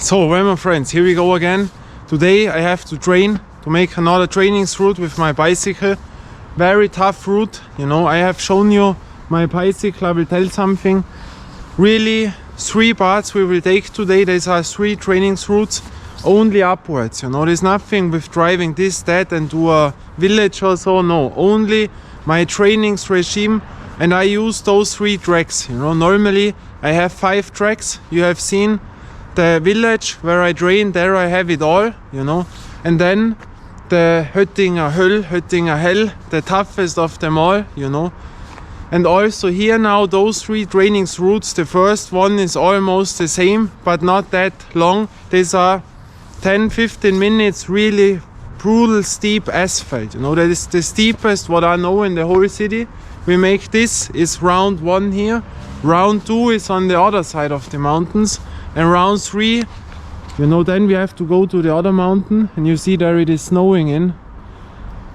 So, well, my friends, here we go again. Today I have to train to make another training route with my bicycle. Very tough route, you know. I have shown you my bicycle. I will tell something. Really, 3 parts we will take today. These are 3 training routes, only upwards, you know. There's nothing with driving this, that, and to a village or so. No, only my trainings regime, and I use those 3 tracks, you know. Normally I have 5 tracks. You have seen the village where I train, there I have it all, you know. And then the Höttinger Hell, the toughest of them all, you know. And also here now those 3 training routes. The first one is almost the same, but not that long. These are 10-15 minutes, really brutal steep asphalt, you know. That is the steepest what I know in the whole city. We make this is round 1 here, round 2 is on the other side of the mountains, and round 3, you know, then we have to go to the other mountain, and you see there it is snowing in.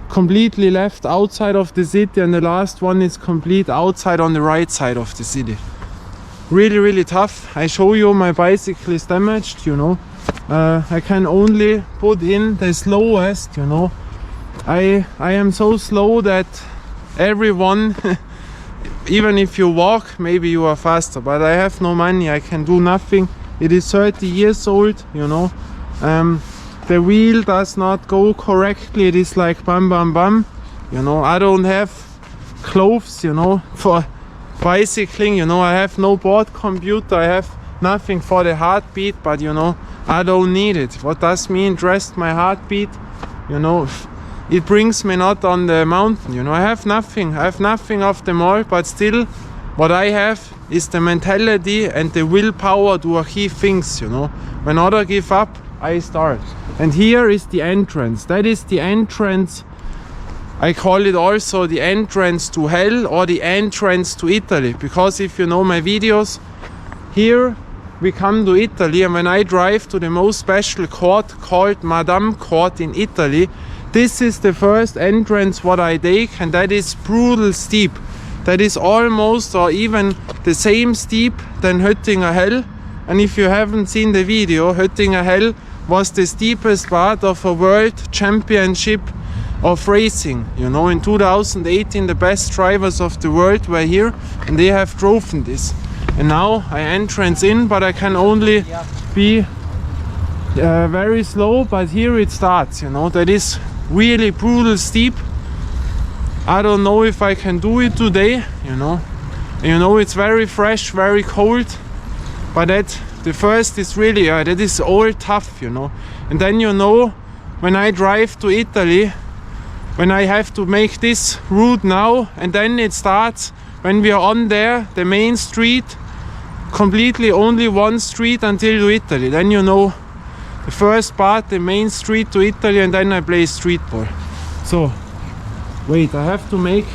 Completely left outside of the city, and the last one is complete outside on the right side of the city. Really, really tough. I show you my bicycle is damaged, you know. I can only put in the slowest, you know. I am so slow that everyone, even if you walk, maybe you are faster, but I have no money, I can do nothing. It is 30 years old, you know. The wheel does not go correctly. It is like bam bam bam, you know. I don't have clothes, you know, for bicycling, you know. I have no board computer, I have nothing for the heartbeat, but you know, I don't need it. What does me interest my heartbeat, you know? It brings me not on the mountain, you know. I have nothing of them all, but still what I have is the mentality and the willpower to achieve things, you know. When others give up, I start. And here is the entrance. That is the entrance. I call it also the entrance to hell or the entrance to Italy, because if you know my videos, here we come to Italy, and when I drive to the most special court called Madame Court in Italy, this is the first entrance what I take, and that is brutal steep. That is almost or even the same steep than Höttinger Hell. And if you haven't seen the video, Höttinger Hell was the steepest part of a world championship of racing. You know, in 2018 the best drivers of the world were here, and they have driven this. And now I entrance in, but I can only be very slow, but here it starts, you know. That is really brutal steep. I don't know if I can do it today, you know. You know, it's very fresh, very cold, but the first is really, that is all tough, you know. And then, you know, when I drive to Italy, when I have to make this route now, and then it starts, when we are on there, the main street, completely only one street until to Italy. Then, you know, the first part, the main street to Italy, and then I play street ball. So, wait, I have to make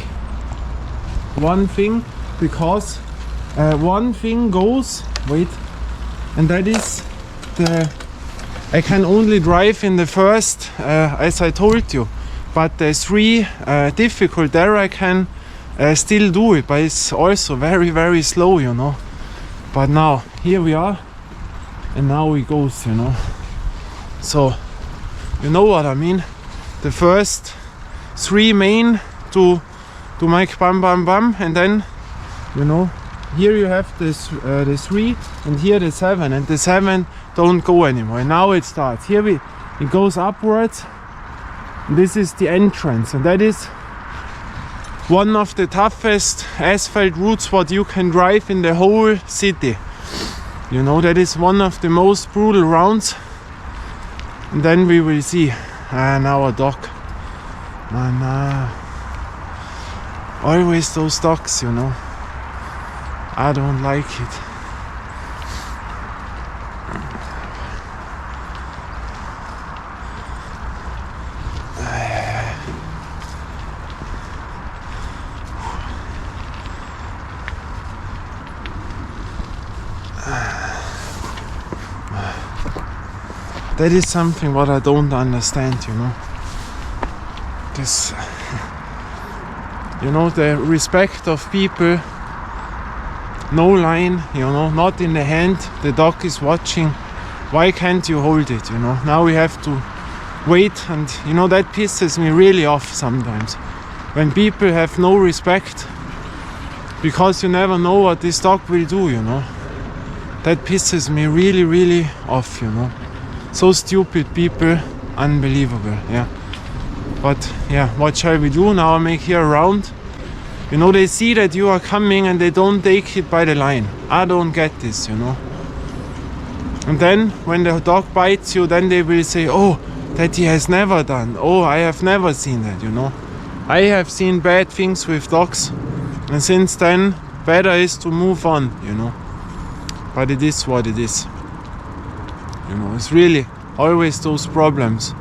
one thing, because one thing goes, wait, and that is I can only drive in the first, as I told you, but the 3 difficult there I can still do it, but it's also very, very slow, you know. But now, here we are, and now it goes, you know. So, you know what I mean? The first 3 main to make bam bam bam, and then, you know, here you have this the 3, and here the 7, and the 7 don't go anymore. And now it starts. Here it goes upwards. This is the entrance, and that is one of the toughest asphalt routes what you can drive in the whole city. You know, that is one of the most brutal rounds. And then we will see. Now a dog. Man, always those dogs, you know. I don't like it. That is something what I don't understand, you know. This, you know, the respect of people, no line, you know, not in the hand, the dog is watching, why can't you hold it, you know? Now we have to wait, and you know, that pisses me really off sometimes. When people have no respect, because you never know what this dog will do, you know. That pisses me really, really off, you know. So stupid people, unbelievable, yeah. But yeah, what shall we do? Now I make here a round. You know, they see that you are coming and they don't take it by the line. I don't get this, you know. And then when the dog bites you, then they will say, oh, that he has never done. Oh, I have never seen that, you know. I have seen bad things with dogs, and since then, better is to move on, you know. But it is what it is. You know, it's really always those problems.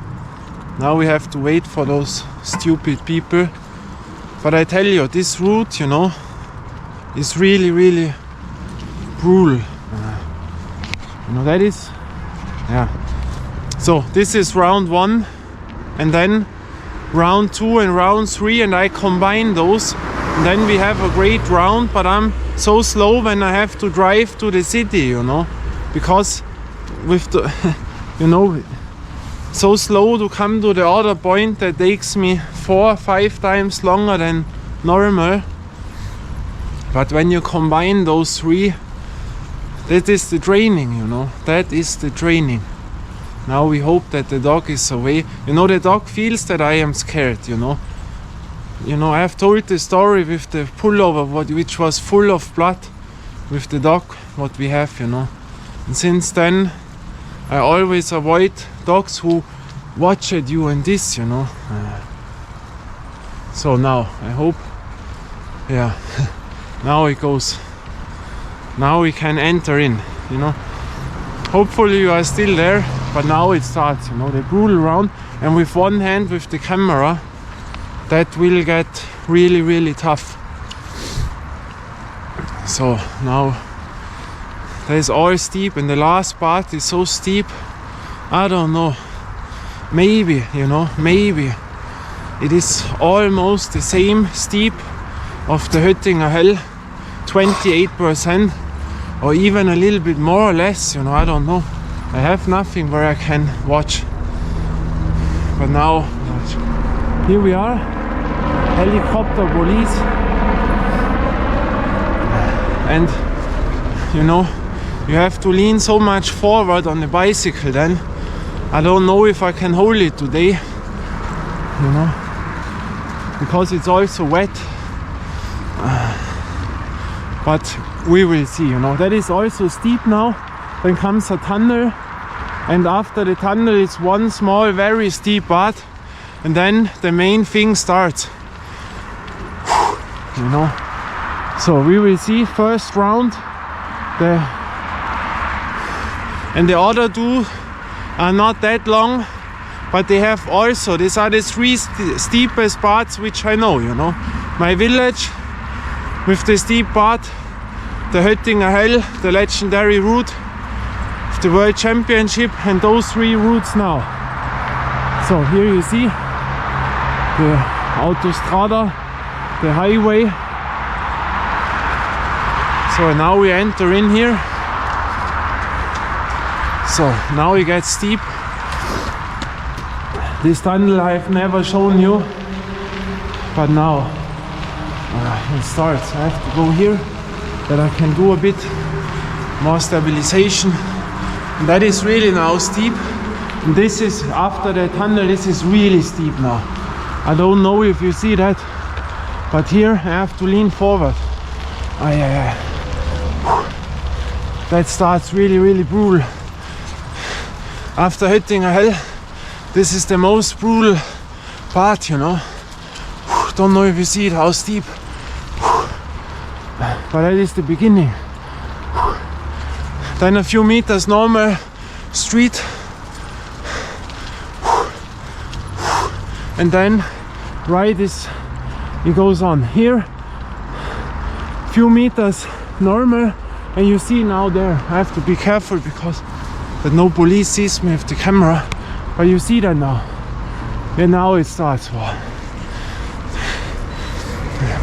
Now we have to wait for those stupid people. But I tell you, this route, you know, is really, really brutal. You know, that is, yeah. So this is round 1, and then round 2 and round 3, and I combine those. And then we have a great round, but I'm so slow when I have to drive to the city, you know, because with the, you know, so slow to come to the other point that takes me 4 or 5 times longer than normal. But when you combine those 3, that is the training, you know, that is the training. Now we hope that the dog is away. You know, the dog feels that I am scared, you know. You know, I have told the story with the pullover, which was full of blood, with the dog, what we have, you know. And since then, I always avoid dogs who watch at you and this, you know. So now, I hope, yeah, now it goes. Now we can enter in, you know. Hopefully you are still there, but now it starts, you know, the brutal round. And with one hand, with the camera, that will get really, really tough. So now that is all steep, and the last part is so steep. I don't know, maybe, you know, maybe it is almost the same steep of the Höttinger Hell, 28%, or even a little bit more or less, you know, I don't know. I have nothing where I can watch. But now, here we are, helicopter police. And, you know, you have to lean so much forward on the bicycle then. I don't know if I can hold it today, you know, because it's also wet. But we will see, you know. That is also steep now. Then comes a tunnel, and after the tunnel is one small, very steep part, and then the main thing starts. You know. So we will see first round. And the other 2 are not that long, but they have also, these are the 3 steepest parts which I know, you know. My village with the steep part, the Höttinger Hell, the legendary route of the World Championship, and those 3 routes now. So here you see the Autostrada, the highway. So now we enter in here. So now it gets steep. This tunnel I've never shown you, but now it starts. I have to go here, that I can do a bit more stabilization. And that is really now steep. And this is, after the tunnel, this is really steep now. I don't know if you see that, but here I have to lean forward. That starts really, really brutal. After Höttinger Hell, this is the most brutal part, you know. Don't know if you see it, how steep. But that is the beginning. Then a few meters normal street. And then right is, it goes on. Here, few meters normal, and you see now there, I have to be careful because that no police sees me with the camera, but you see that now. And now it starts. Wow.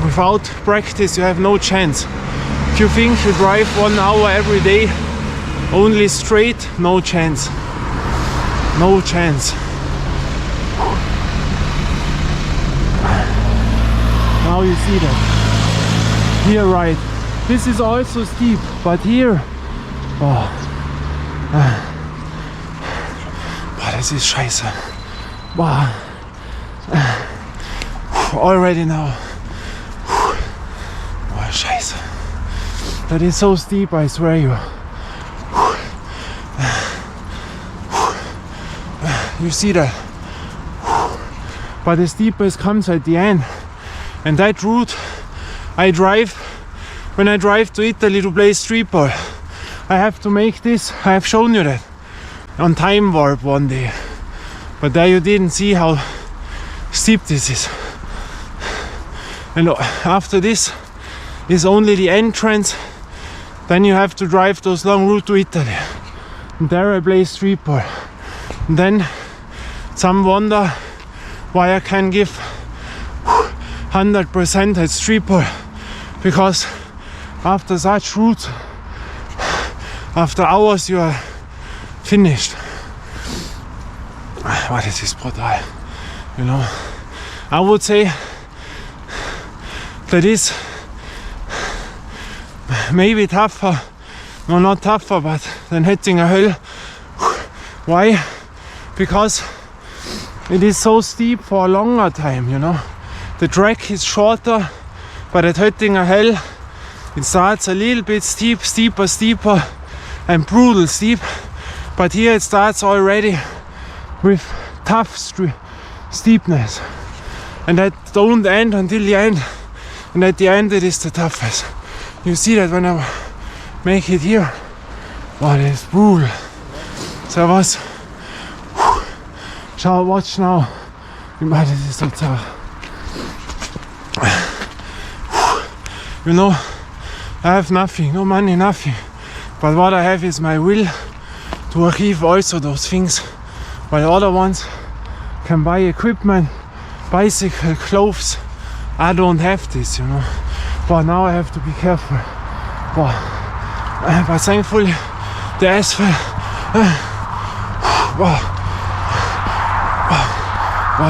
Without practice you have no chance. If you think you drive 1 hour every day, Only straight, no chance. No chance. Now you see that. Here, right. This is also steep, but here. Oh. Boah, das ist scheiße. Boah. Already now. Boah, scheiße. That is so steep, I swear you. You see that? But the steepest comes at the end. And that route I drive when I drive to Italy to play street ball. I have to make this. I have shown you that on Time Warp one day. But there you didn't see how steep this is. And after this is only the entrance. Then you have to drive those long route to Italy. And there I play street ball. And then some wonder why I can give 100% at street ball, because after such routes, after hours you are finished. What is this brutal? You know, I would say that is maybe tougher, no, not tougher, but than hitting a hill. Why? Because it is so steep for a longer time, you know. The track is shorter, but at Höttinger Hell it starts a little bit steep, steeper, and brutal steep. But here it starts already with tough steepness, and that don't end until the end. And at the end it is the toughest. You see that when I make it here. Wow, it is brutal. Servus. Schau, watch now. Das ist so tough. You know, I have nothing, no money, nothing. But what I have is my will to achieve also those things. While other ones can buy equipment, bicycle, clothes. I don't have this, you know. But now I have to be careful. But thankfully, the asphalt.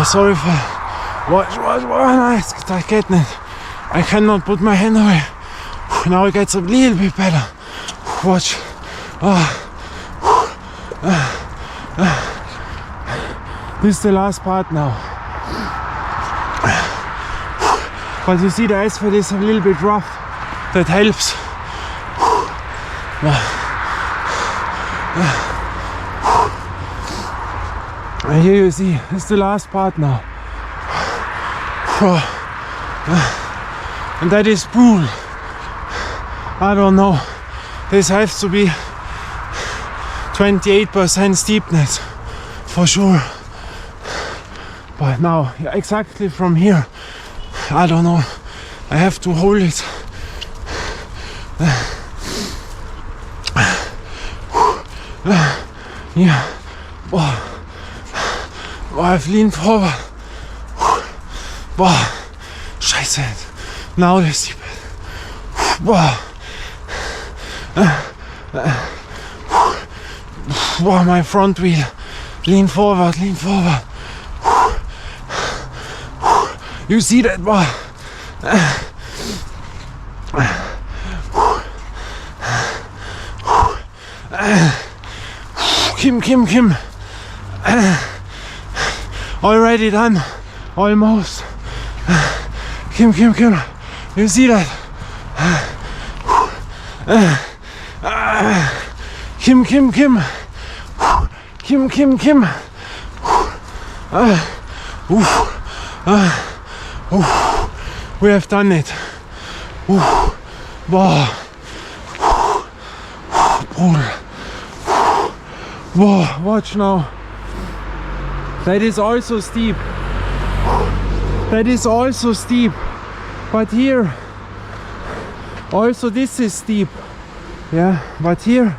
Sorry for what I get it. I cannot put my hand away. Now it gets a little bit better. Watch. This is the last part now. But you see the asphalt is a little bit rough. That helps. And here you see, this is the last part now. And that is brutal. I don't know. This has to be 28% steepness for sure. But now, exactly from here, I don't know. I have to hold it. Yeah. I've leaned forward. Boah, scheiße. Now the steepest. Boah. Boah, my front wheel. Lean forward, lean forward. You see that? Boah. Kim. Already done. Almost. Kim. You see that? Kim. We have done it. Wow. Wow, watch now. That is also steep. But here, also this is steep. Yeah, but here,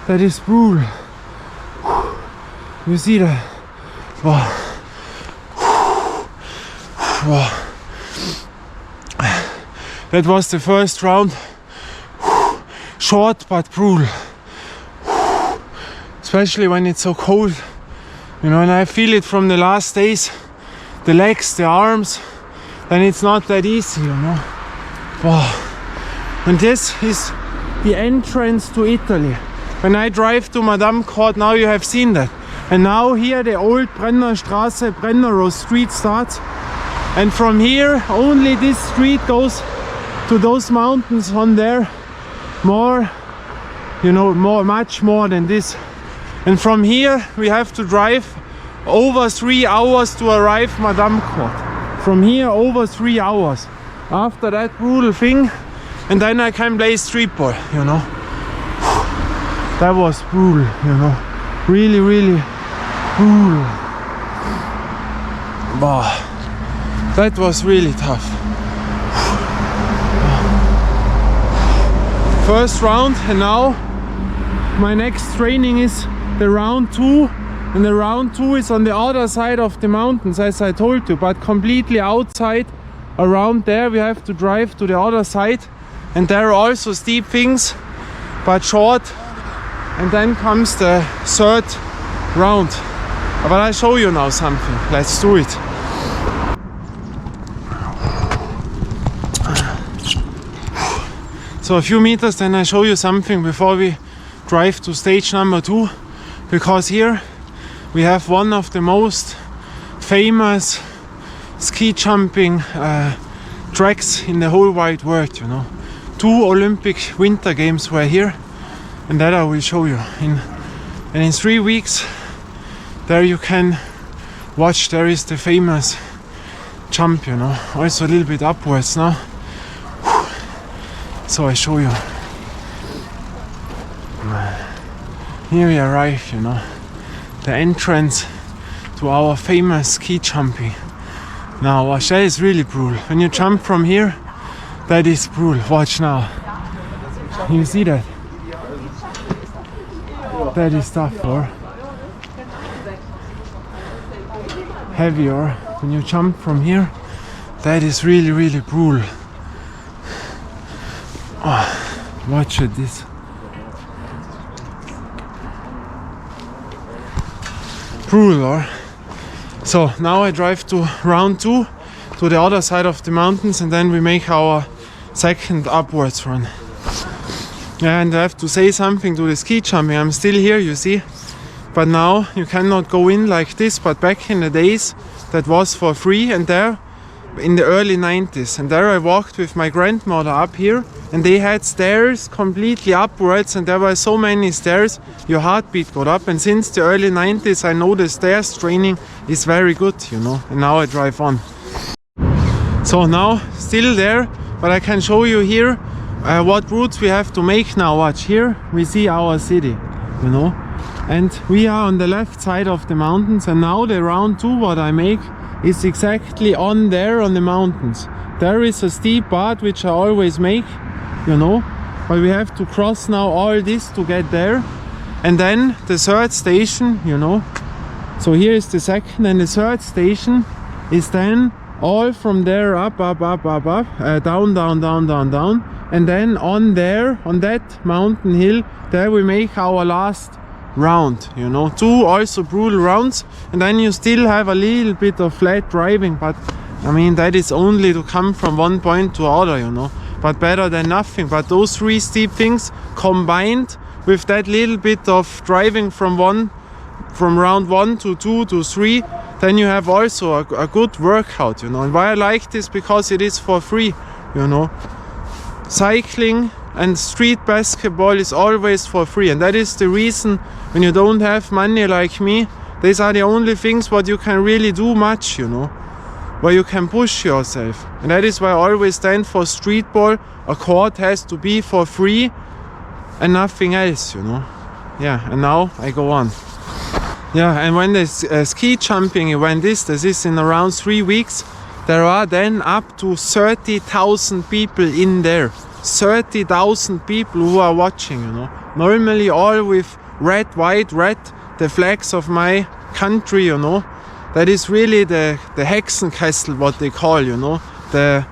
that is brutal. You see that? Wow. That was the first round. Short but brutal. especially when it's so cold, you know, and I feel it from the last days, the legs, the arms, then it's not that easy, you know. Wow. And this is the entrance to Italy. When I drive to Madame Court, now you have seen that. And now here the old Brenner Straße, Brenner Street starts. And from here, only this street goes to those mountains on there. More, you know, much more than this. And from here, we have to drive over 3 hours to arrive Madame Court. From here, over 3 hours. After that brutal thing, and then I can play street ball, you know. That was brutal, you know. Really, really brutal. Wow. That was really tough. First round, and now my next training is the round 2. And the round 2 is on the other side of the mountains, as I told you, but completely outside. Around there we have to drive to the other side, and there are also steep things, but short. And then comes the third round. But I'll show you now something. Let's do it. So a few meters, then I show you something before we drive to stage number 2, because here we have one of the most famous ski jumping tracks in the whole wide world, you know. 2 Olympic winter games were here, and that I will show you. And in 3 weeks there you can watch, there is the famous jump, you know, also a little bit upwards now. So I show you. Here we arrive, you know, the entrance to our famous ski jumping. Now watch, that is really brutal. When you jump from here, that is brutal. Watch now. You see that? That is tough, or heavier. When you jump from here, that is really, really brutal. Oh, watch it, this. Brutal, or? So now I drive to round 2, to the other side of the mountains, and then we make our second upwards run. Yeah, and I have to say something to the ski jumping. I'm still here, you see, but now you cannot go in like this. But back in the days, that was for free, and there in the early 90s, and there I walked with my grandmother up here, and they had stairs completely upwards, and there were so many stairs, your heartbeat got up. And since the early 90s I know the stairs training is very good, you know, and now I drive on. So now still there, but I can show you here what routes we have to make now. Watch, here we see our city, you know, and we are on the left side of the mountains. And now the round 2 what I make is exactly on there on the mountains. There is a steep part which I always make, you know, but we have to cross now all this to get there. And then the third station, you know, so here is the second, and the third station is then all from there up, down, down, and then on there, on that mountain hill, there we make our last round, you know. 2 also brutal rounds, and then you still have a little bit of flat driving, but I mean that is only to come from one point to other, you know, but better than nothing. But those 3 steep things combined with that little bit of driving from round 1 to 2 to 3, then you have also a good workout, you know. And why I like this, because it is for free, you know. Cycling and street basketball is always for free, and that is the reason when you don't have money like me, these are the only things what you can really do much, you know, where you can push yourself. And that is why I always stand for street ball. A court has to be for free and nothing else, you know. Yeah, and now I go on. Yeah, and when the ski jumping event is, this is in around 3 weeks, there are then up to 30,000 people in there. 30,000 people who are watching, you know. Normally all with red, white, red, the flags of my country, you know. That is really the Hexenkessel, what they call, you know. The,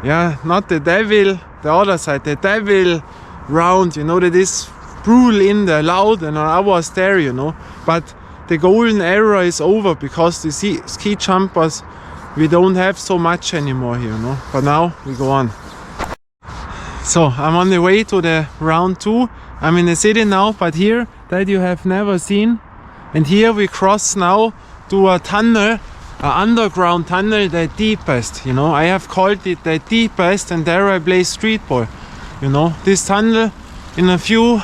yeah, not the devil, the other side, the devil round, you know, that is brutal in there, loud, and I was there, you know. But the golden era is over because the ski jumpers, we don't have so much anymore here, you know. But now we go on. So I'm on the way to the round 2. I'm in the city now, but here that you have never seen. And here we cross now to a tunnel, an underground tunnel, the deepest, you know. I have called it the deepest, and there I play street ball, you know. This tunnel, in a few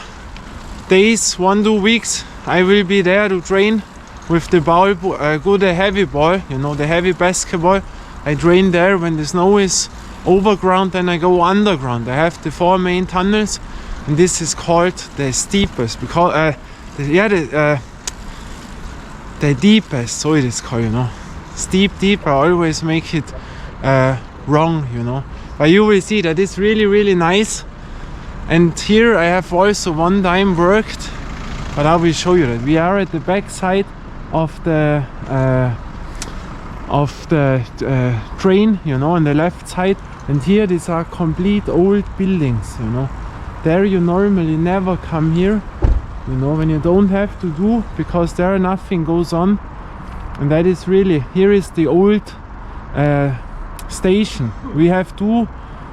days, 1-2 weeks, I will be there to train with the ball, good heavy ball, you know, the heavy basketball. I train there when the snow is overground, then I go underground. I have the 4 main tunnels, and this is called the steepest because the deepest, so it is called, you know. Steep, deep, I always make it wrong, you know. But you will see that it's really, really nice. And here I have also one time worked, but I will show you that. We are at the back side of the train, you know, on the left side. And here these are complete old buildings, you know. There you normally never come here, you know, when you don't have to do, because there nothing goes on. And that is really, here is the old station. We have 2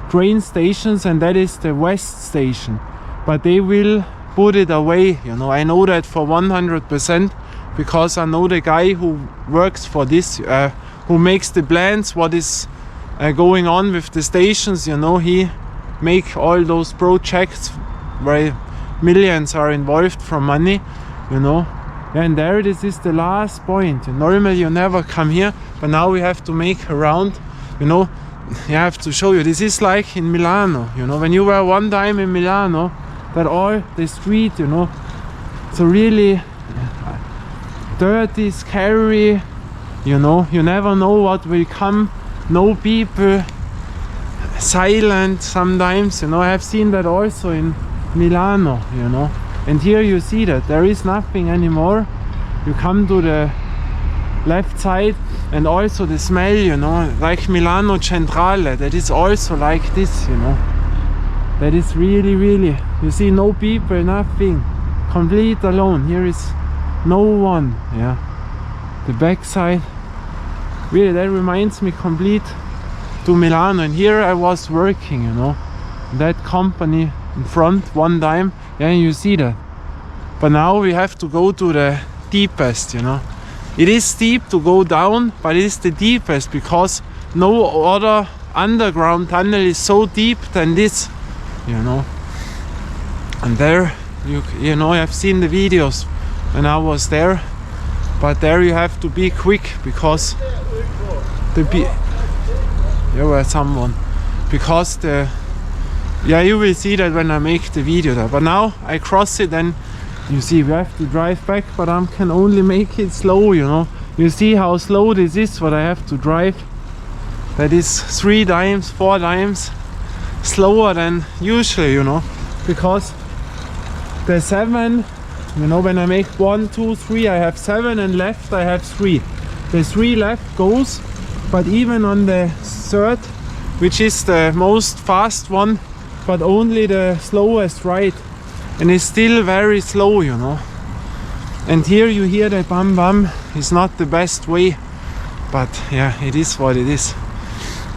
train stations, and that is the west station, but they will put it away, you know. I know that for 100% because I know the guy who works for this, who makes the plans, what is going on with the stations, you know. He make all those projects where millions are involved from money, you know. And there this is the last point. Normally you never come here, but now we have to make around, you know. I have to show you, this is like in Milano, you know, when you were one time in Milano, that all the street, you know, so really dirty, scary, you know, you never know what will come, no people, silent sometimes, you know. I have seen that also in Milano, you know, and here you see that there is nothing anymore. You come to the left side, and also the smell, you know, like Milano Centrale, that is also like this, you know. That is really, really, you see no people, nothing, complete alone. Here is no one, yeah. The back side, really, that reminds me complete to Milano. And here I was working, you know, that company in front one time, yeah, and you see that. But now we have to go to the deepest, you know. It is steep to go down, but it is the deepest because no other underground tunnel is so deep than this, you know. And there, you know, I've seen the videos when I was there, but there you have to be quick because there were someone, because you will see that when I make the video there. But now I cross it, and you see we have to drive back, but I can only make it slow, you know. You see how slow this is, what I have to drive. That is 3 times, 4 times slower than usually, you know, because the 7, you know, when I make 1, 2, 3, I have 7, and left I have 3. The 3 left goes, but even on the 3rd, which is the most fast one, but only the slowest right, and it's still very slow, you know. And here you hear the bam bam. It's not the best way, but yeah, it is what it is.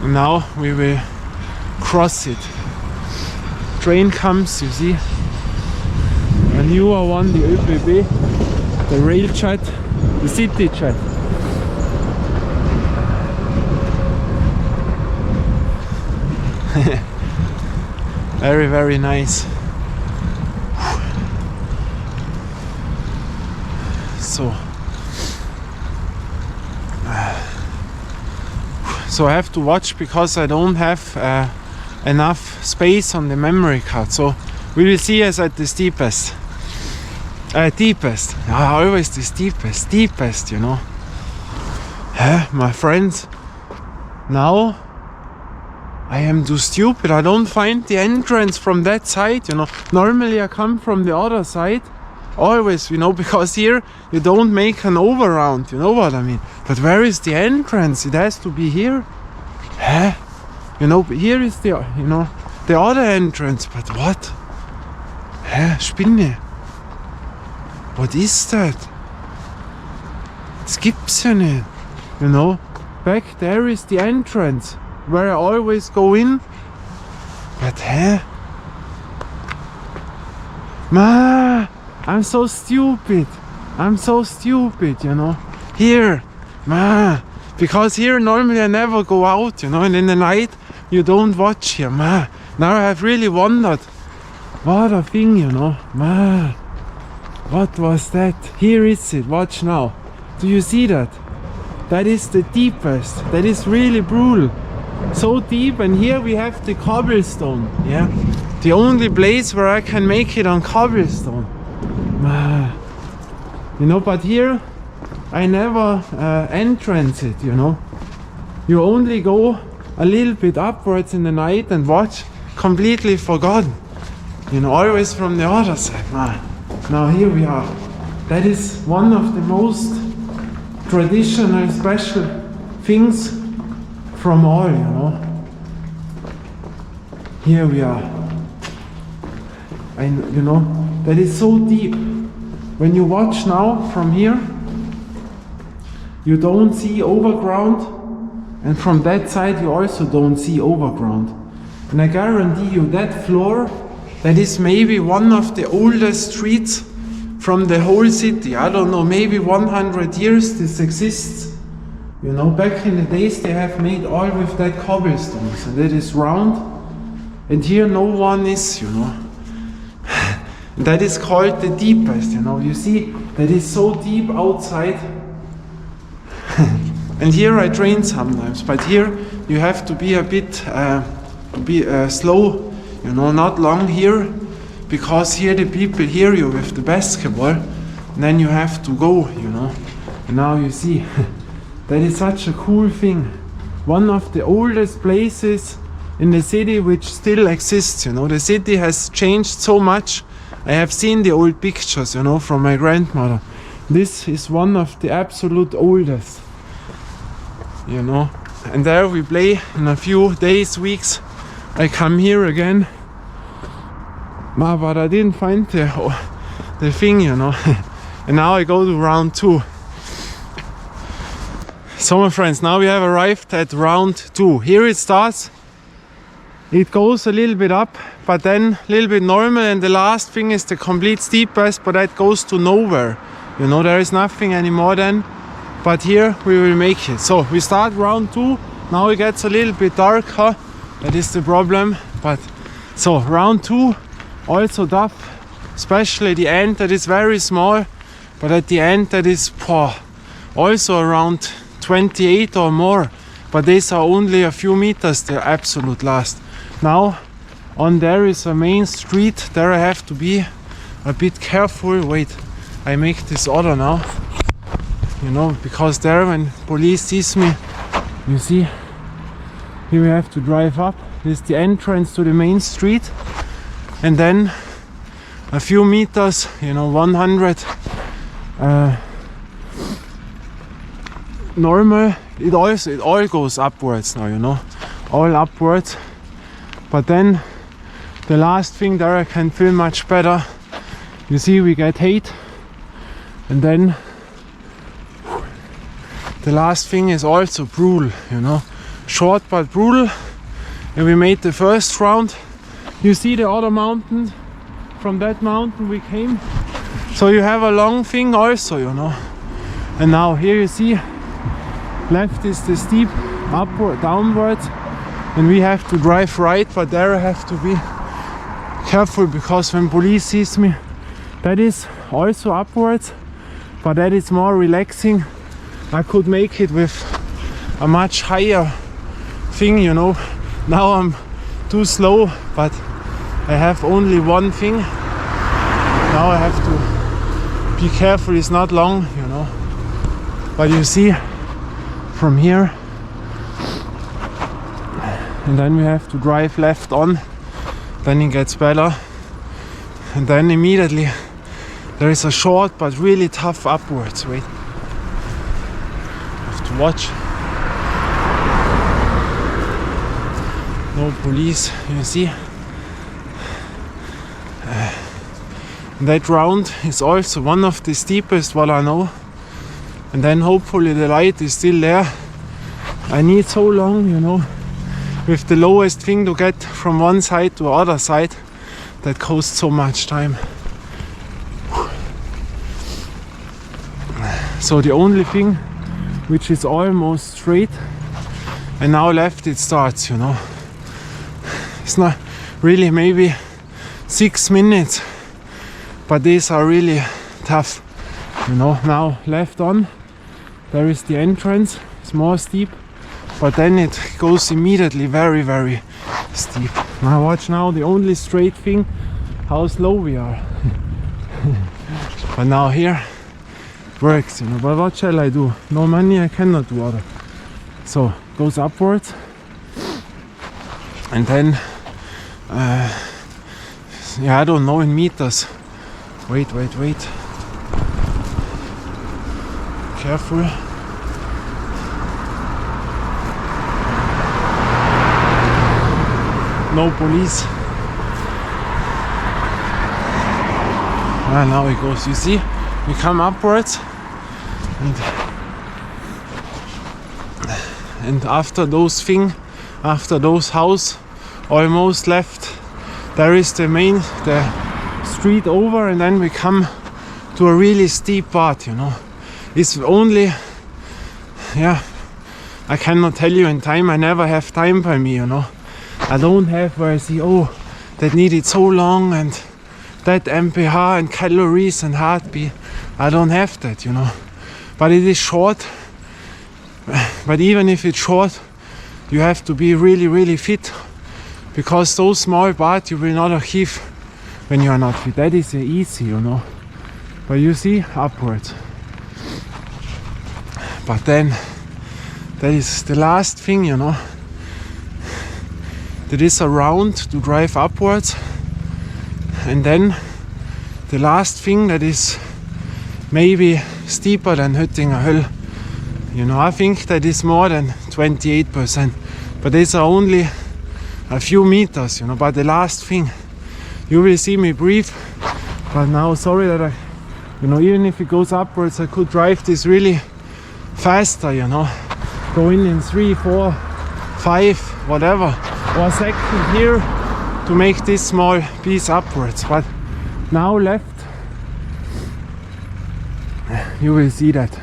And now we will cross it. Train comes, you see, a newer one, the ÖBB, the rail jet, the city jet. Very, very nice. So I have to watch because I don't have enough space on the memory card. So we will see us at the steepest. Deepest. Always the steepest, you know. My friends, now I am too stupid. I don't find the entrance from that side, you know. Normally I come from the other side. Always, you know, because here you don't make an overround, you know what I mean. But where is the entrance? It has to be here. You know, here is the, you know, the other entrance. But what? Hä? Spinne? What is that? Das gibt's ja nicht. You know? Back there is the entrance where I always go in. But hä? Ma, I'm so stupid. I'm so stupid, you know. Here, ma. Because here normally I never go out, you know, and in the night you don't watch here, ma. Now I have really wondered. What a thing, you know. Ma. What was that? Here is it. Watch now. Do you see that? That is the deepest. That is really brutal. So deep, and here we have the cobblestone. Yeah. The only place where I can make it on cobblestone. You know, but here I never entrance it, you know. You only go a little bit upwards in the night and watch. Completely forgotten. You know, always from the other side. Now here we are. That is one of the most traditional, special things from all, you know. Here we are. And you know, that is so deep. When you watch now from here, you don't see overground, and from that side you also don't see overground. And I guarantee you that floor, that is maybe one of the oldest streets from the whole city. I don't know, maybe 100 years this exists. You know, back in the days they have made all with that cobblestones, and it is round, and here no one is, you know. That is called the deepest, you know. You see, that is so deep outside. And here I train sometimes, but here you have to be a bit slow, you know, not long here, because here the people hear you with the basketball, and then you have to go, you know. And now you see, that is such a cool thing. One of the oldest places in the city which still exists, you know. The city has changed so much. I have seen the old pictures, you know, from my grandmother. This is one of the absolute oldest, you know. And there we play in a few days, weeks. I come here again. But I didn't find the thing, you know. And now I go to round 2. So my friends, now we have arrived at round 2. Here it starts. It goes a little bit up, but then a little bit normal, and the last thing is the complete steepest, but that goes to nowhere. You know, there is nothing anymore then, but here we will make it. So we start round 2. Now it gets a little bit darker. That is the problem. But so round 2, also tough, especially the end that is very small, but at the end that is also around 28 or more. But these are only a few meters, the absolute last. Now on there is a main street. There I have to be a bit careful. Wait, I make this other now, you know, because there when police sees me, you see, here we have to drive up. This is the entrance to the main street, and then a few meters, you know, 100 normal. It all goes upwards now, you know, all upwards. But then the last thing there I can feel much better. You see, we get 8, and then the last thing is also brutal, you know, short but brutal. And we made the first round. You see the other mountain, from that mountain we came. So you have a long thing also, you know. And now here you see, left is the steep upward, downwards, and we have to drive right, but there I have to be careful, because when police sees me, that is also upwards, but that is more relaxing. I could make it with a much higher thing, you know. Now I'm too slow, but I have only one thing. Now I have to be careful, it's not long, you know. But you see, from here, and then we have to drive left on, then it gets better, and then immediately there is a short but really tough upwards. Wait, I have to watch. No police, you see. That round is also one of the steepest what I know. And then hopefully the light is still there. I need so long, you know, with the lowest thing to get from one side to the other side. That costs so much time. So the only thing which is almost straight, and now left it starts, you know. It's not really, maybe 6 minutes, but these are really tough, you know. Now left on, there is the entrance. It's more steep, but then it goes immediately very, very steep. Now watch now, the only straight thing, how slow we are. But now here works, you know. But what shall I do? No money, I cannot do other. So goes upwards, and then yeah, I don't know in meters. Wait. Careful. No police. Ah, now it goes. You see, we come upwards, and after those thing, after those house, almost left, there is the street over, and then we come to a really steep part, you know. It's only, yeah, I cannot tell you in time. I never have time by me, you know. I don't have where I see, oh, that needed so long and that mph and calories and heartbeat. I don't have that, you know. But it is short. But even if it's short, you have to be really, really fit, because those small parts you will not achieve when you are not fit. That is easy, you know. But you see, upwards. But then, that is the last thing, you know. That is a round to drive upwards. And then, the last thing that is maybe steeper than Hüttinger Höll. You know, I think that is more than 28%. But these are only a few meters, you know. But the last thing, you will see me breathe. But now, sorry that I, you know, even if it goes upwards, I could drive this really faster, you know. Go in 3, 4, 5, whatever, or second here to make this small piece upwards. But now left, you will see that.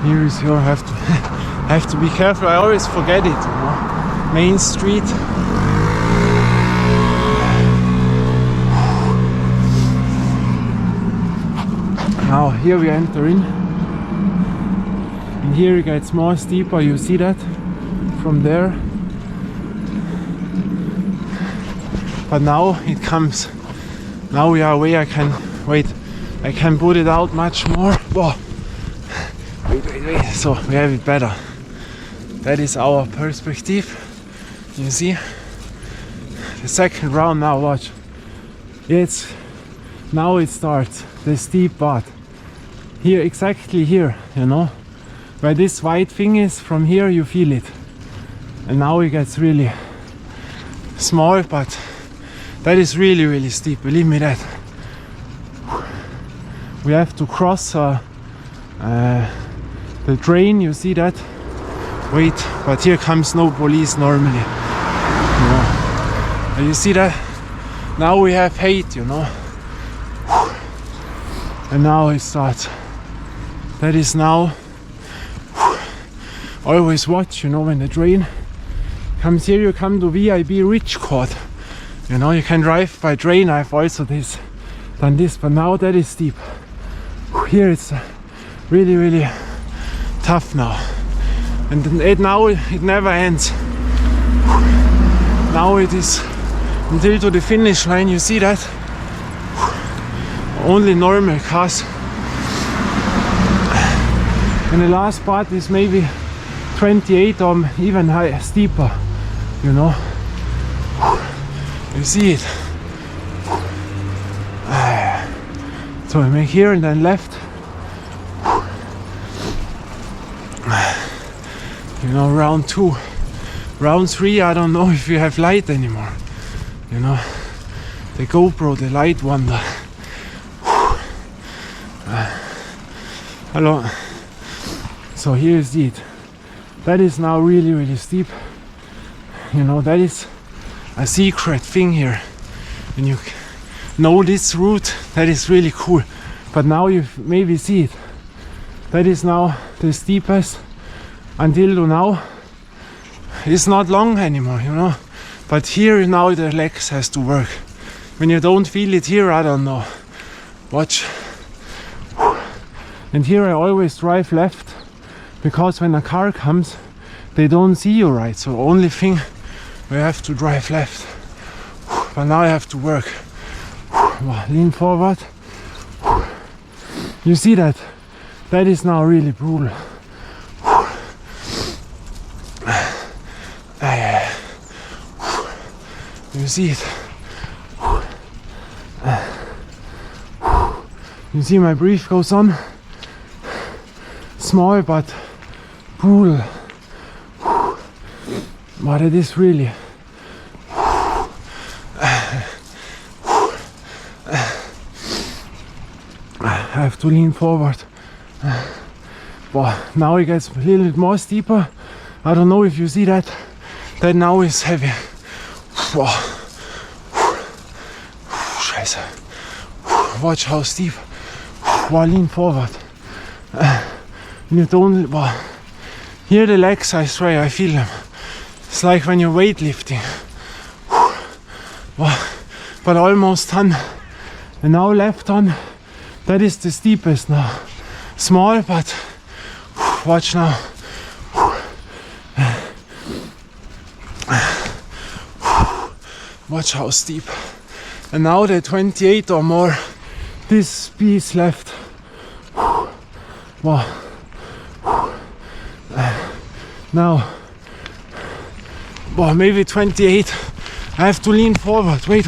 Here is your have to be careful. I always forget it, you know. Main street. Now here we enter in, and here it gets more steeper. You see that from there. But now it comes. Now we are away. I can wait. I can put it out much more. Whoa. Wait. So we have it better. That is our perspective. You see the second round now. Watch. Now it starts the steep part. Here, exactly here, you know, where this white thing is. From here you feel it, and now it gets really small, but that is really, really steep. Believe me that. We have to cross the drain. You see that? Wait, but here comes no police normally. You know. And you see that? Now we have hate, you know. And now it starts. That is now. Always watch, you know, when the drain comes here, you come to VIP Rich Court. You know, you can drive by drain. I've also done this, but now that is steep. Here it's really, really tough now. And now it never ends. Now it is until to the finish line. You see that? Only normal cars. And the last part is maybe 28 or even higher, steeper, you know. You see it. So I make here and then left. You know, round 2. Round 3, I don't know if you have light anymore. You know, the GoPro, the light wonder. Hello. So here is it. That is now really, really steep. You know, that is a secret thing here. When you know this route, that is really cool. But now you maybe see it. That is now the steepest until to now. It's not long anymore, you know. But here now the legs has to work. When you don't feel it here, I don't know. Watch. And here I always drive left, because when a car comes, they don't see you right. So only thing, we have to drive left. But now I have to work. Lean forward. You see that? That is now really brutal. You see it? You see my breath goes on. Small but brutal. But it is really. I have to lean forward. But now it gets a little bit more steeper. I don't know if you see that. That now is heavy. Scheiße. Watch how steep. Lean forward. You don't. Here the legs, I swear, I feel them. It's like when you're weightlifting. But almost done. And now left on. That is the steepest now. Small, but watch now. Watch how steep. And now the 28 or more. This piece left. Wow. Now, maybe 28. I have to lean forward. Wait.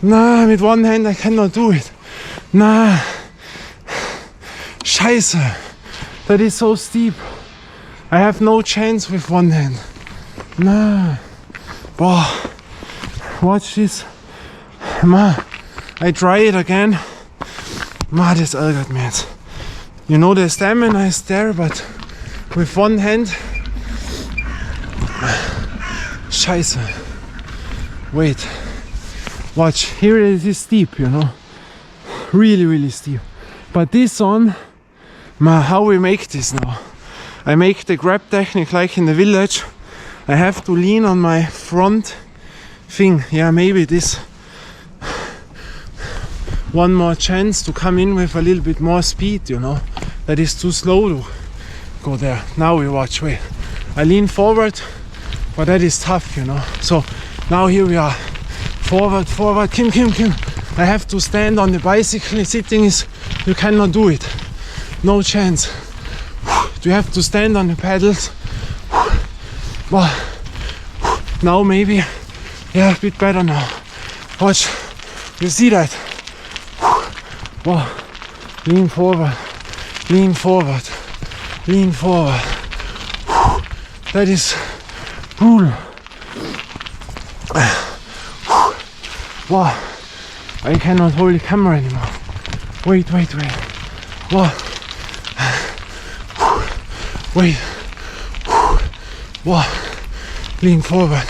Nah, with one hand I cannot do it. Nah. Scheiße. That is so steep. I have no chance with one hand. Nah. Watch this. I try it again. Das ärgert me jetzt. You know, the stamina is there, but with one hand. Scheiße. Wait. Watch. Here it is steep, you know. Really, really steep. But this one, how we make this now? I make the grab technique like in the village. I have to lean on my front thing. Yeah, maybe this. One more chance to come in with a little bit more speed, you know. That is too slow to go there. Now we watch. Wait. I lean forward, but that is tough, you know. So now here we are. Forward. Kim. I have to stand on the bicycle. Sitting is, you cannot do it. No chance. You have to stand on the pedals. Now maybe, yeah, a bit better now. Watch, you see that? Lean forward. That is brutal. I cannot hold the camera anymore. Wait. Lean forward.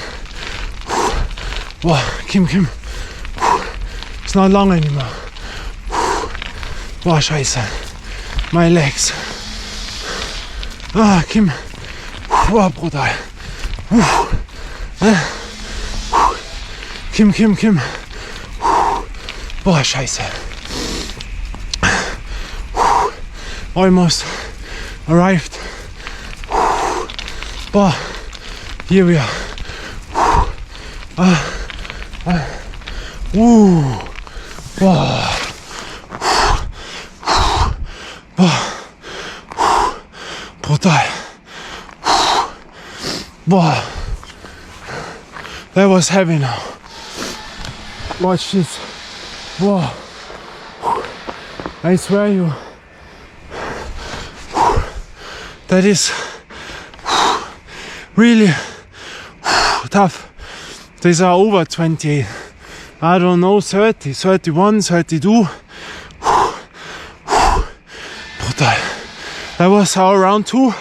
Kim. It's not long anymore. Scheiße. My legs. Kim. Brutal. Kim. Scheiße. Almost arrived. Here we are. Brutal. That was heavy now. Watch this. Whoa. I swear you. That is really tough. These are over 28. I don't know, 30, 31, 32. Brutal. That was our round 2.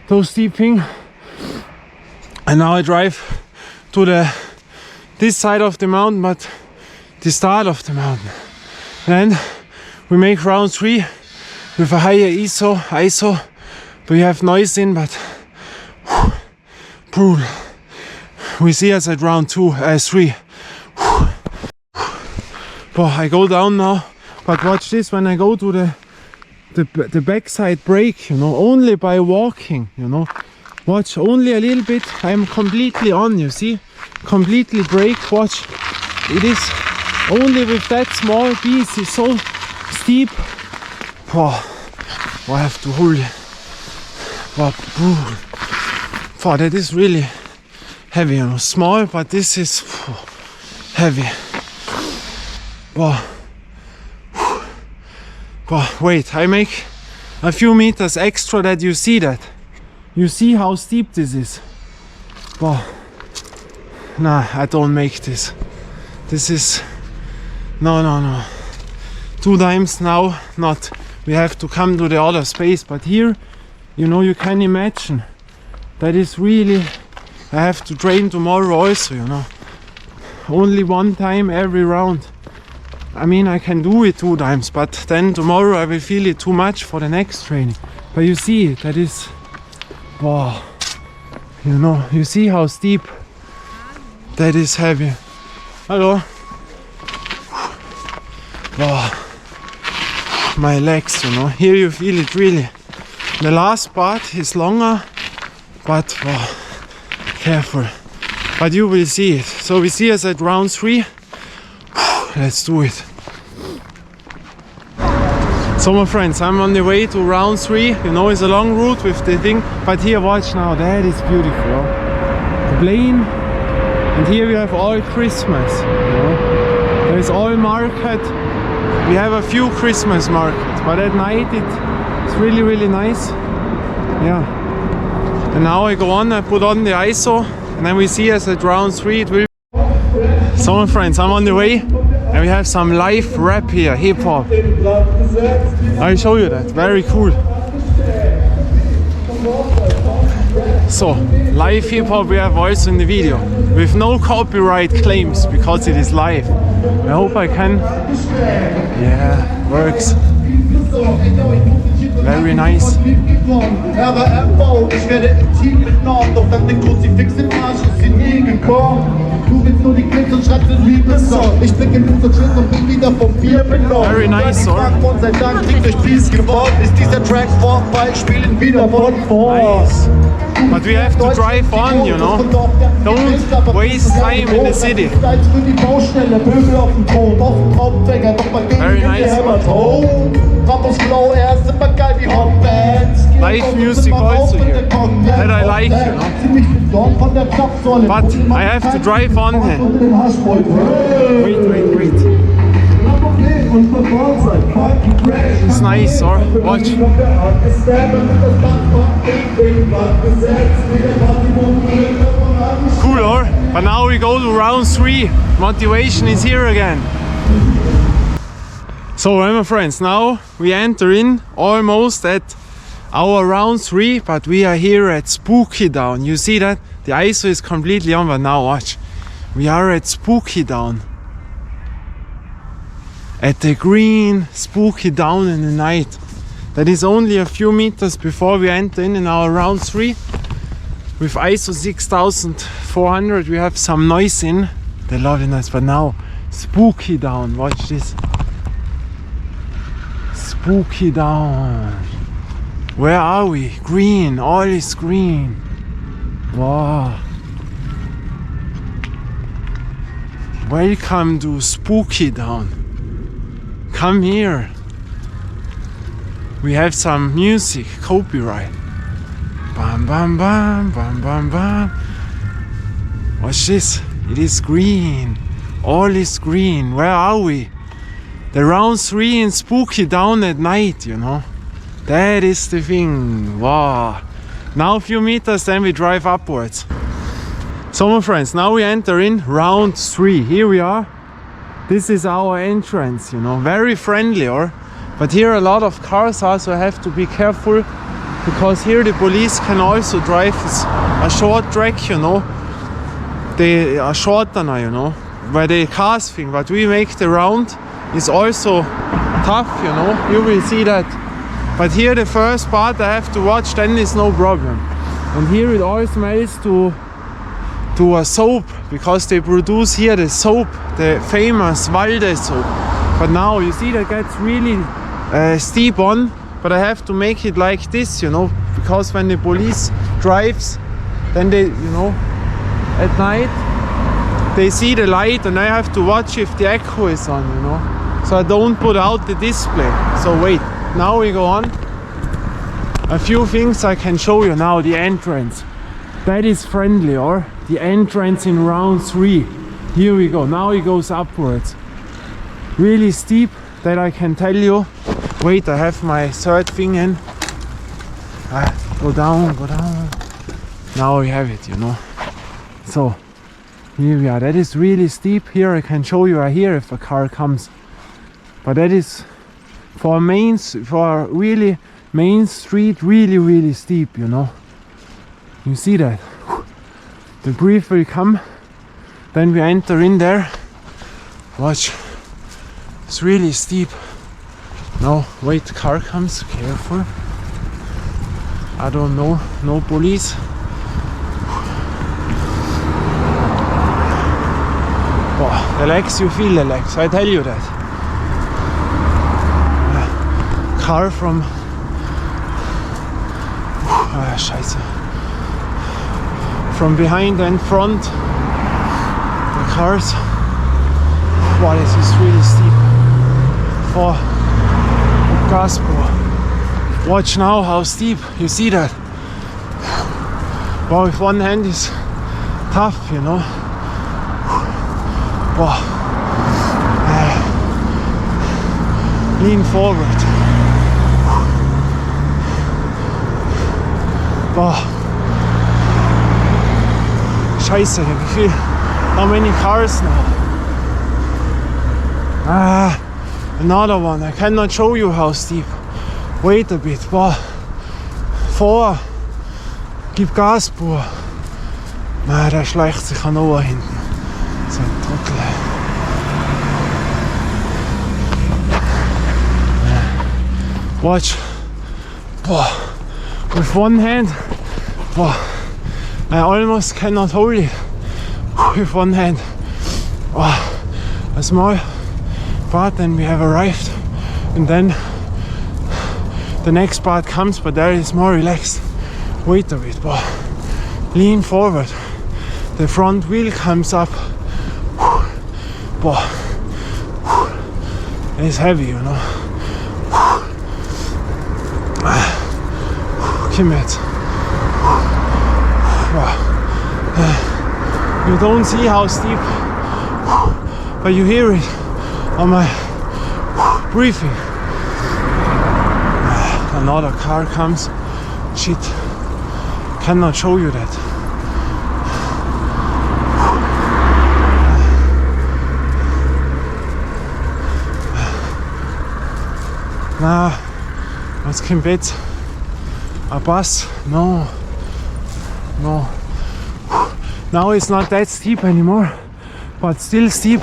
Those steep thing. And now I drive to this side of the mountain, but the start of the mountain. And we make round 3 with a higher ISO. We have noise in, but brutal. We see us at round 3. But I go down now, but watch this, when I go to the backside break, you know, only by walking, you know, watch, only a little bit, I'm completely on, you see, completely break, watch, it is only with that small piece, it's so steep. Oh, I have to hold it. Oh, that is really heavy, you know, small, but this is heavy. Wow. Wait, I make a few meters extra that you see that. You see how steep this is. Wow. Nah, I don't make this. This is... No. 2 times now, not. We have to come to the other space, but here, you know, you can imagine. That is really... I have to train tomorrow also, you know. Only 1 time every round. I mean, I can do it 2 times, but then tomorrow I will feel it too much for the next training. But you see, that is, wow, you know, you see how steep that is heavy. Hello. Wow, my legs, you know, here you feel it really. The last part is longer, but wow, careful. But you will see it. So we see us at round 3. Let's do it. So my friends, I'm on the way to round 3. You know, it's a long route with the thing, but here, watch now, that is beautiful. The plain, and here we have all Christmas. You know? There is all market. We have a few Christmas markets, but at night it's really, really nice. Yeah. And now I go on, I put on the ISO, and then we see us at round 3. It will. So my friends, I'm on the way. And we have some live rap here, hip hop. I'll show you that, very cool. So, live hip hop we have also in the video, with no copyright claims, because it is live. I hope I can. Yeah, works. Very nice. Very nice, or? Nice. But we have to drive on, you know. Don't waste time in the city. Very nice. Live music also here. That I like, you know. But I have to drive on here. Wait. It's nice, or watch. Cool, or? But now we go to round 3. Motivation is here again. So, my friends, now we enter in almost at our round 3, but we are here at Spooky Down. You see that? The ISO is completely on, but now watch. We are at Spooky Down. At the green Spooky Down in the night. That is only a few meters before we enter in our round 3. With ISO 6400 we have some noise in. They love it nice, but now Spooky Down, watch this. Spooky Down. Where are we? Green, all is green. Wow. Welcome to Spooky Down. Come here. We have some music, copyright. Bam, bam, bam, bam, bam, bam. Watch this. It is green. All is green. Where are we? The round 3 in Spooky down at night, you know. That is the thing. Wow. Now a few meters, then we drive upwards. So my friends, now we enter in round 3. Here we are. This is our entrance, you know. Very friendly, but here a lot of cars are, so I have to be careful, because here the police can also drive a short track, you know. They are shorter now, you know, where the cars thing, but we make the round. Is also tough, you know. You will see that. But here the first part I have to watch, then is no problem. And here it all smells to a soap, because they produce here the soap, the famous Walde soap. But now you see that gets really steep on, but I have to make it like this, you know, because when the police drives, then they, you know, at night they see the light, and I have to watch if the echo is on, you know, so I don't put out the display. So wait, now we go on. A few things I can show you now. The entrance, that is friendly, or the entrance in round 3. Here we go. Now it goes upwards. Really steep, that I can tell you. Wait, I have my third thing in. Go down, go down. Now we have it, you know. So here we are. That is really steep. Here I can show you here if a car comes. But that is for really main street, really steep, you know. You see that? The brief will come. Then we enter in there. Watch. It's really steep. No, wait, car comes. Careful. I don't know. No police. Oh, the legs, you feel the legs. I tell you that. Car from Scheiße. From behind and front, the cars. Wow, this is really steep for Gaspo. Watch now how steep, you see that? Wow, with one hand is tough, you know. Wow. Lean forward. Boah. Scheiße, wie viel? How many cars now? Another one. I cannot show you how steep. Wait a bit. Boah. 4. Gib Gas, boah. Der schleicht sich an Ohr hinten. So ein Trottel. Watch. Boah. With one hand, wow, I almost cannot hold it with one hand. Wow, a small part, then we have arrived, and then the next part comes, but there is more relaxed. Wait a bit, wow. Lean forward, the front wheel comes up. Wow. It's heavy, you know. Kimmit. You don't see how steep, but you hear it on my breathing. Another car comes. Shit, cannot show you that. Na, was kommt jetzt? A bus? No. Now it's not that steep anymore, but still steep.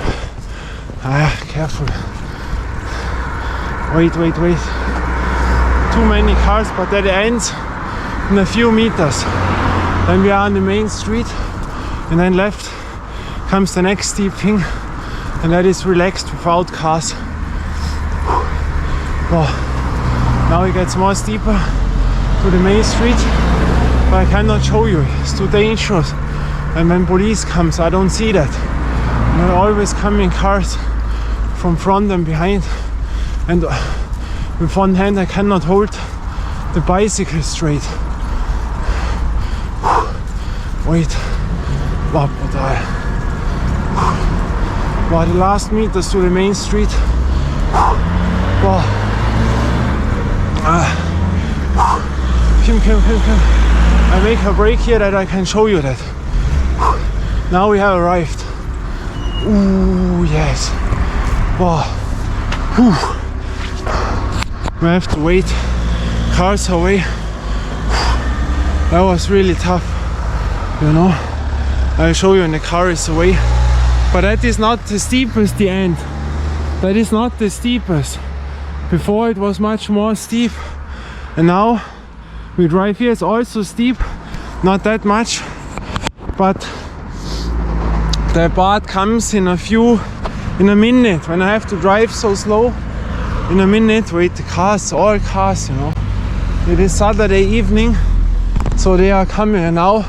Careful. Wait. Too many cars, but that ends in a few meters. Then we are on the main street, and then left comes the next steep thing, and that is relaxed without cars. Wow. Now it gets more steeper to the main street, but I cannot show you, it's too dangerous. And when police comes, I don't see that. There are always coming cars from front and behind, and with one hand I cannot hold the bicycle straight. Wait, wow, brutal. Wow, the last meters to the main street. Wow. Come. I make a break here that I can show you that. Now we have arrived. Ooh, yes. Wow. We have to wait. Cars away. That was really tough. You know. I'll show you when the car is away. But that is not the steepest, the end. That is not the steepest. Before it was much more steep. And now we drive here. It's also steep. Not that much. But the part comes in a minute. When I have to drive so slow. In a minute, wait, the cars, all cars, you know. It is Saturday evening. So they are coming, and now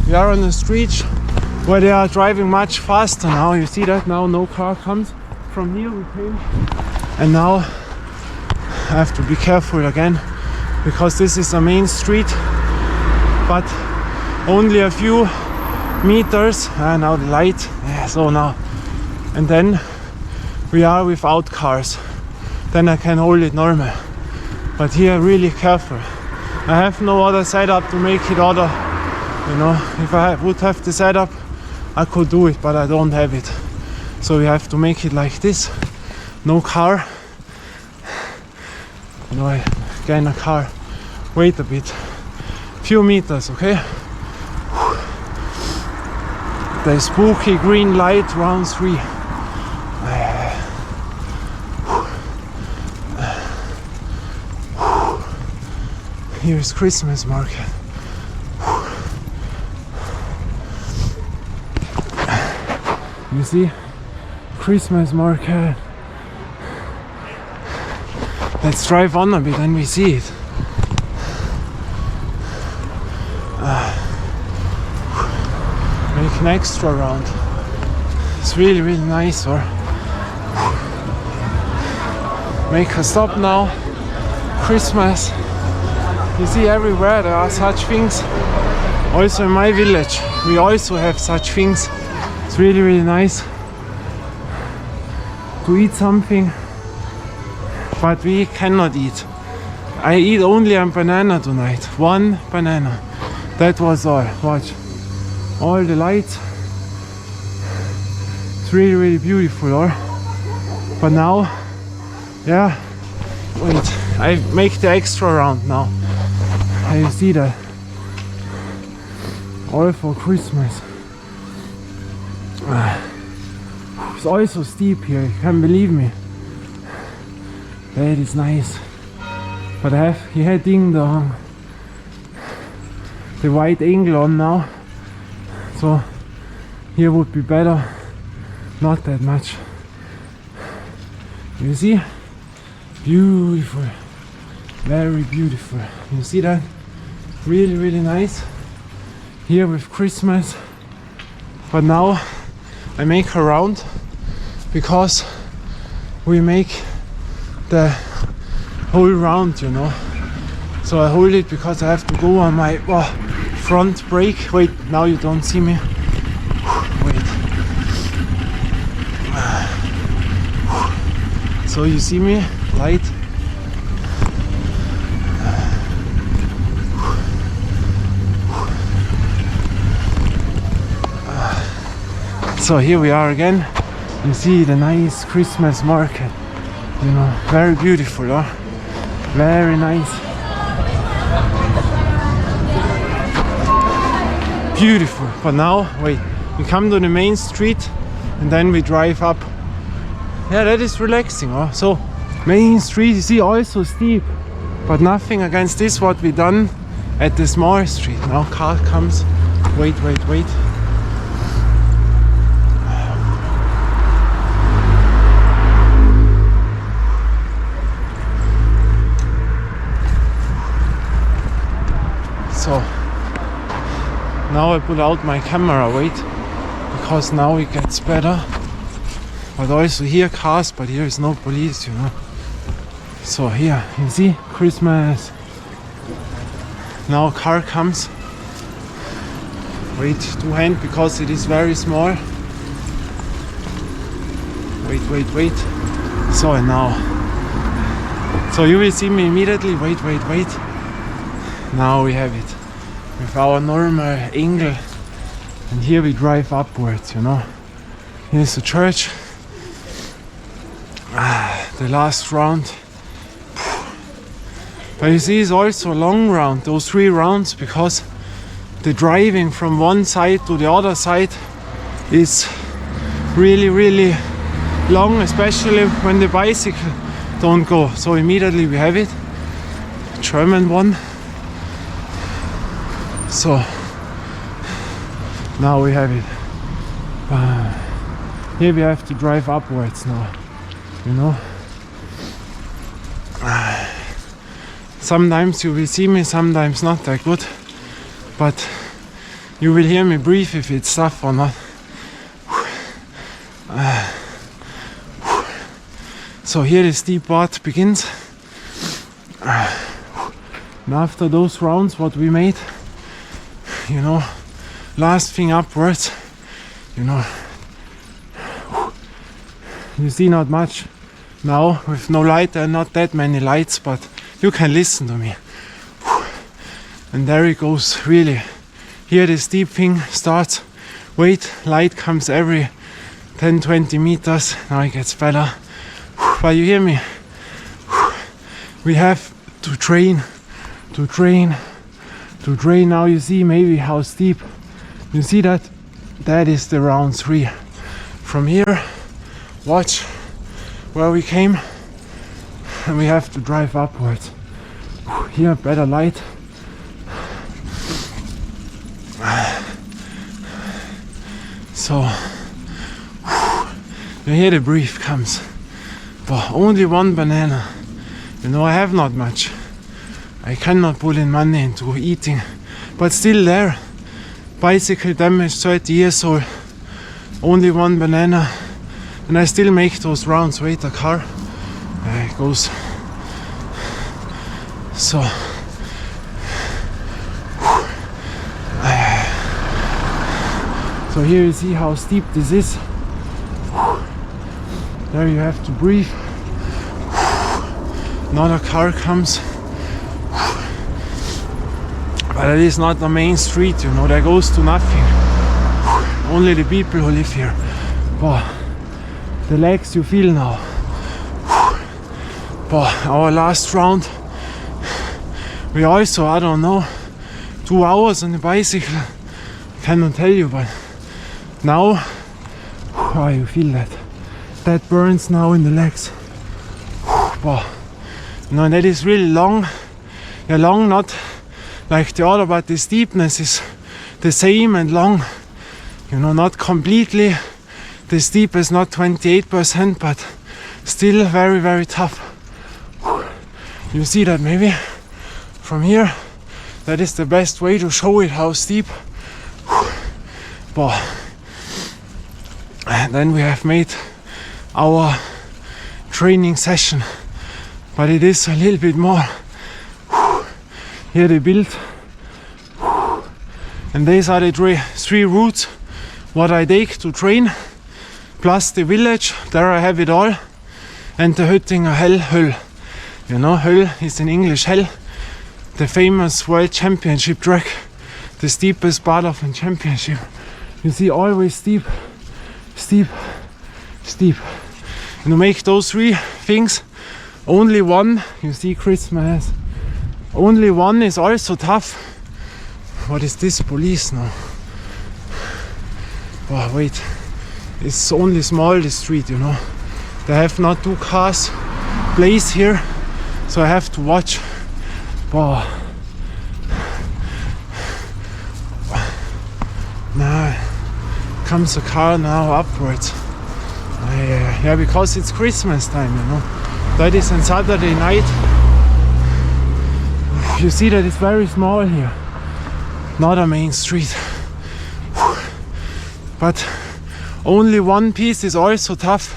we are on the street where they are driving much faster now. You see that now no car comes from here. We came, and now I have to be careful again because this is a main street, but only a few meters. Now the light. Yeah, so now, and then we are without cars. Then I can hold it normal. But here, really careful. I have no other setup to make it other. You know, if I would have the setup, I could do it, but I don't have it. So we have to make it like this. No car. No, again a car. Wait a bit. Few meters, okay? The spooky green light, round 3. Here is Christmas market. You see, Christmas market. Let's drive on a bit and we see it. Make an extra round. It's really, really nice. Or make a stop now. Christmas. You see everywhere there are such things. Also in my village we also have such things. It's really, really nice to eat something, but we cannot eat. I eat only a banana tonight. One banana. That was all. Watch. All the lights. It's really, really beautiful, or? But now, yeah. Wait, I make the extra round now. You see that? All for Christmas. It's also steep here, you can't believe me. That is nice. But I have here ding dong. The white angle on now. So here would be better. Not that much. You see? Beautiful. Very beautiful. You see that? Really, really nice. Here with Christmas. But now I make a round because we make the whole round, you know. So I hold it because I have to go on my front brake. Wait, now you don't see me. Wait. So you see me? Light. So here we are again. You see the nice Christmas market. You know, very beautiful, huh? Very nice. Beautiful. But now, wait, we come to the main street and then we drive up. Yeah, that is relaxing, huh? So, main street, you see, also steep. But nothing against this, what we done at the small street. Now car comes. Wait. So now I put out my camera, wait, because now it gets better. But also here cars, but here is no police, you know. So here, you see, Christmas. Now car comes. Wait, two hand because it is very small. wait. So and now. So you will see me immediately. Wait. Now we have it with our normal angle, and here we drive upwards, you know. Here's the church. The last round. But you see, it's also a long round, those 3 rounds, because the driving from one side to the other side is really long, especially when the bicycle don't go. So immediately we have it. German one. So now we have it. Here we have to drive upwards now, you know. Sometimes you will see me, sometimes not that good, but you will hear me breathe if it's tough or not. So here the steep part begins. And after those rounds what we made, you know, last thing upwards, you know, you see not much now with no light. There are not that many lights, but you can listen to me. And there it goes, really. Here the steep thing starts. Wait, light comes every 10-20 meters. Now it gets better. But you hear me? We have to train. Now you see maybe how steep. You see that? That is the round 3. From here, watch where we came. And we have to drive upwards. Here, better light. So, you hear the breath comes. But only 1 banana. You know, I have not much. I cannot put in money into eating. But still there. Bicycle damaged, 30 years old. Only 1 banana. And I still make those rounds. Wait, a car. It goes. So here you see how steep this is. There you have to breathe. Another car comes. But it is not the main street, you know, that goes to nothing. Only the people who live here. But the legs you feel now. But our last round, we also, I don't know, 2 hours on the bicycle. Cannot tell you, but now, oh, you feel that. That burns now in the legs. But, no, that is really long. Yeah, long, not like the other, but the steepness is the same and long. You know, not completely. The steep is not 28%, but still very tough. You see that maybe from here? That is the best way to show it how steep. But then we have made our training session, but it is a little bit more. Here they built, and these are the 3 routes what I take to train, plus the village. There I have it all, and the Höttinger Höll. You know, Höll is in English hell, the famous world championship track, the steepest part of the championship. You see, always steep. And to make those 3 things, only one, you see Christmas, only one is also tough. What is this? Police now. Oh wait, it's only small, this street, you know. They have not 2 cars place here, so I have to watch. Oh. Now comes a car now upwards. Yeah, because it's Christmas time, you know. That is on Saturday night. You see that it's very small here. Not a main street. But only one piece is also tough.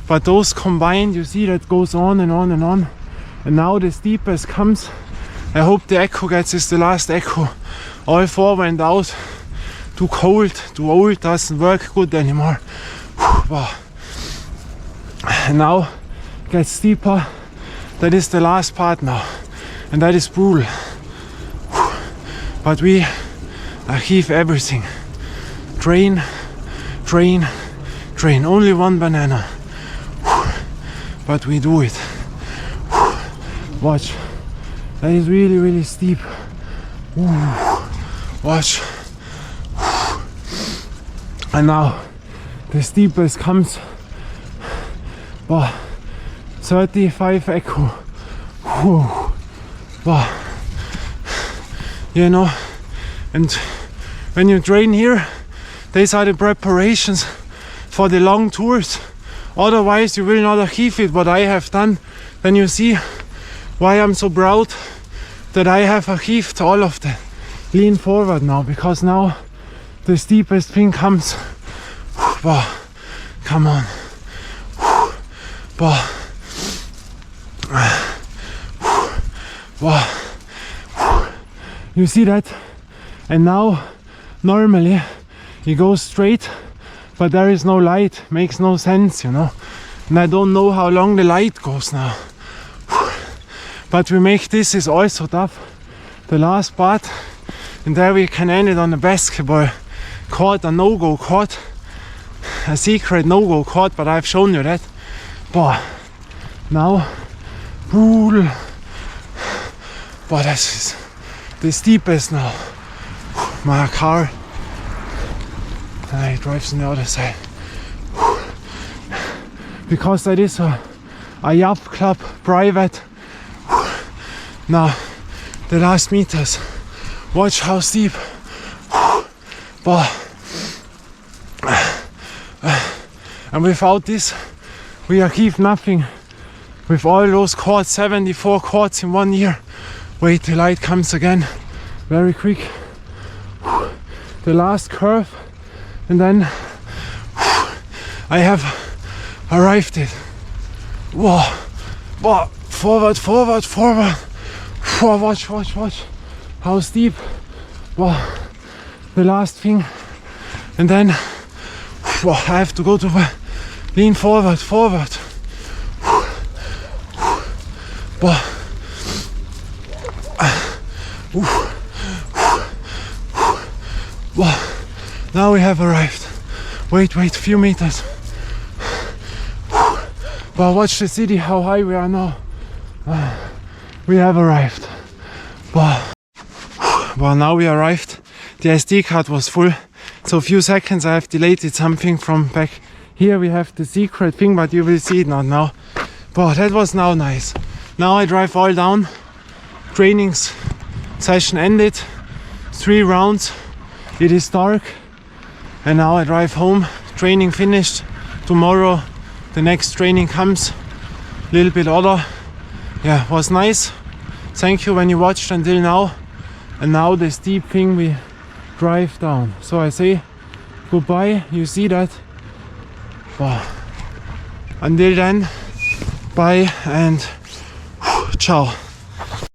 But those combined, you see that goes on and on and on. And now the steepest comes. I hope the echo gets is the last echo. All 4 went out. Too cold, too old, doesn't work good anymore. Wow. And now gets steeper. That is the last part now, and that is brutal. But we achieve everything. Train, train, train. Only one banana, but we do it. Watch, that is really, really steep. Watch. And now the steepest comes. 35 echo. You know, and when you train here, these are the preparations for the long tours. Otherwise you will not achieve it what I have done. Then you see why I'm so proud that I have achieved all of that. Lean forward now, because now the steepest thing comes. Come on. You see that? And now normally he goes straight, but there is no light. Makes no sense, you know. And I don't know how long the light goes now. But we make this is also tough. The last part, and there we can end it on a basketball court, a no-go court, a secret no-go court, but I've shown you that. But now brutal. But this is the steepest now. My car, and it drives on the other side. Because that is a yacht club private. Now the last meters. Watch how steep. And without this we achieve nothing. With all those quads, 74 quads in 1 year. Wait, the light comes again. Very quick. The last curve, and then I have arrived it. Whoa. Forward. Watch. How steep. Wow. The last thing. And then I have to go to lean forward. Now we have arrived. Wait, few meters. But watch the city, how high we are now. We have arrived. Well, now we arrived. The SD card was full, so a few seconds I have deleted something from back here. We have the secret thing, but you will see it not now. But that was now nice. Now I drive all down. Trainings session ended. 3 rounds. It is dark. And now I drive home. Training finished. Tomorrow the next training comes. Little bit other. Yeah, was nice. Thank you when you watched until now. And now the steep thing we drive down. So I say goodbye. You see that? Wow. Until then, bye and ciao.